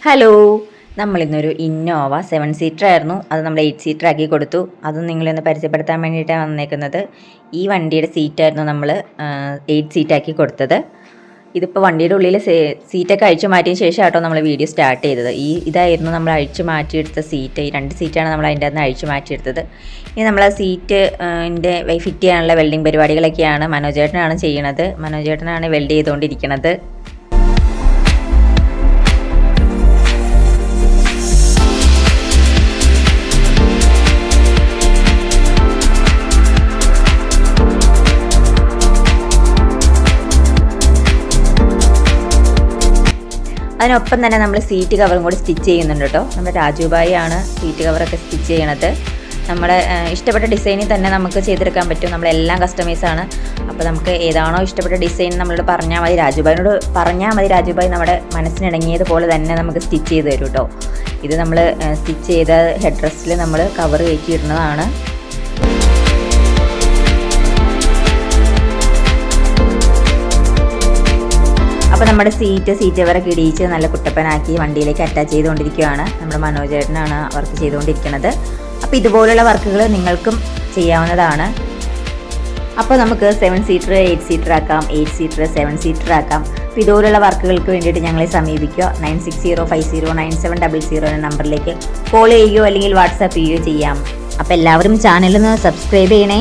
Hello, നമ്മളിന്നൊരു Innova 7 seater ആയിരുന്നു. അത് നമ്മൾ 8 സീറ്റർ ആക്കി കൊടുത്തു. അതും നിങ്ങളൊന്ന് പരിചയപ്പെടുത്താൻ വേണ്ടിയിട്ടാണ് വന്നേക്കുന്നത്. ഈ വണ്ടിയുടെ സീറ്റായിരുന്നു നമ്മൾ 8 സീറ്റാക്കി കൊടുത്തത്. ഇതിപ്പോൾ വണ്ടിയുടെ ഉള്ളിൽ സീറ്റൊക്കെ അഴിച്ചു മാറ്റിയ ശേഷം കേട്ടോ നമ്മൾ വീഡിയോ സ്റ്റാർട്ട് ചെയ്തത്. ഇതായിരുന്നു നമ്മൾ അഴിച്ചു മാറ്റിയെടുത്ത സീറ്റ്. ഈ 2 സീറ്റാണ് നമ്മൾ അതിൻ്റെ അകത്ത് അഴിച്ചു മാറ്റിയെടുത്തത്. ഇനി നമ്മൾ ആ സീറ്റ് ഫിറ്റ് ചെയ്യാനുള്ള വെൽഡിങ് പരിപാടികളൊക്കെയാണ് മനോജേട്ടനാണ് ചെയ്യണത്. മനോജേട്ടനാണ് വെൽഡ് ചെയ്തുകൊണ്ടിരിക്കുന്നത്. അതിനൊപ്പം തന്നെ നമ്മൾ സീറ്റ് കവറും കൂടി സ്റ്റിച്ച് ചെയ്യുന്നുണ്ട് കേട്ടോ. നമ്മുടെ രാജുഭായി ആണ് സീറ്റ് കവറൊക്കെ സ്റ്റിച്ച് ചെയ്യണത്. നമ്മുടെ ഇഷ്ടപ്പെട്ട ഡിസൈനിൽ തന്നെ നമുക്ക് ചെയ്തെടുക്കാൻ പറ്റും. നമ്മളെല്ലാം കസ്റ്റമൈസാണ്. അപ്പോൾ നമുക്ക് ഏതാണോ ഇഷ്ടപ്പെട്ട ഡിസൈൻ നമ്മളോട് പറഞ്ഞാൽ മതി, രാജുഭായിനോട് പറഞ്ഞാൽ മതി. രാജുഭായി നമ്മുടെ മനസ്സിനിണങ്ങിയതുപോലെ തന്നെ നമുക്ക് സ്റ്റിച്ച് ചെയ്ത് തരും കേട്ടോ. ഇത് നമ്മൾ സ്റ്റിച്ച് ചെയ്ത ഹെഡ് റെസ്റ്റിൽ നമ്മൾ കവർ കയറ്റിയിടുന്നതാണ്. അപ്പോൾ നമ്മുടെ സീറ്റ് കവറൊക്കെ ഇടിയിച്ച് നല്ല കുട്ടപ്പനാക്കി വണ്ടിയിലേക്ക് അറ്റാച്ച് ചെയ്തുകൊണ്ടിരിക്കുകയാണ്. നമ്മുടെ മനോജേട്ടനാണ് വർക്ക് ചെയ്തുകൊണ്ടിരിക്കുന്നത്. അപ്പോൾ ഇതുപോലുള്ള വർക്കുകൾ നിങ്ങൾക്കും ചെയ്യാവുന്നതാണ്. അപ്പോൾ നമുക്ക് 7 സീറ്റർ 8 സീറ്റർ ആക്കാം, 8 സീറ്റർ 7 സീറ്റർ ആക്കാം. അപ്പോൾ ഇതുപോലുള്ള വർക്കുകൾക്ക് വേണ്ടിയിട്ട് ഞങ്ങളെ സമീപിക്കുക. 9605097000 എന്ന നമ്പറിലേക്ക് കോൾ ചെയ്യുകയോ അല്ലെങ്കിൽ വാട്സാപ്പ് ചെയ്യുകയോ ചെയ്യാം. അപ്പോൾ എല്ലാവരും ചാനലൊന്ന് സബ്സ്ക്രൈബ് ചെയ്യണേ.